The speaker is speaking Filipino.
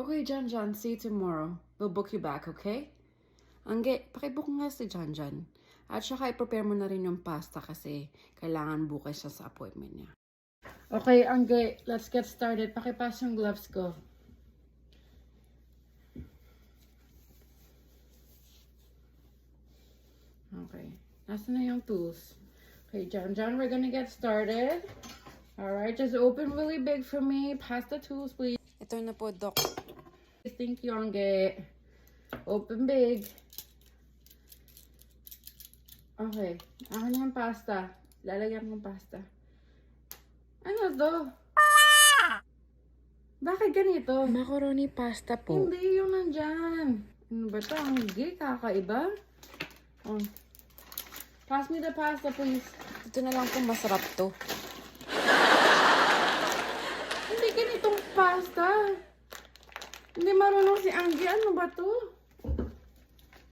Okay, John, see you tomorrow. We'll book you back, okay? Angge, pakibook nga si John. At saka i-prepare mo na rin yung pasta kasi kailangan bukas siya sa appointment niya. Okay, Angge, let's get started. Pakipas yung gloves ko. Okay, nasa na yung tools? Okay, John, we're gonna get started. Alright, just open really big for me. Pass the tools, please. Ito na po, Doc. Thank you, Angge. Open big. Okay, akin na yung pasta. Lalagyan ko ng pasta. Ano to? Bakit ganito? Macaroni pasta po. Hindi yung nandyan. Ano ba ito? Angge, kakaiba? Oh. Pass me the pasta, please. Ito na lang po, masarap to. Hindi ganitong pasta. Hindi marunong si Angge. Ano ba to?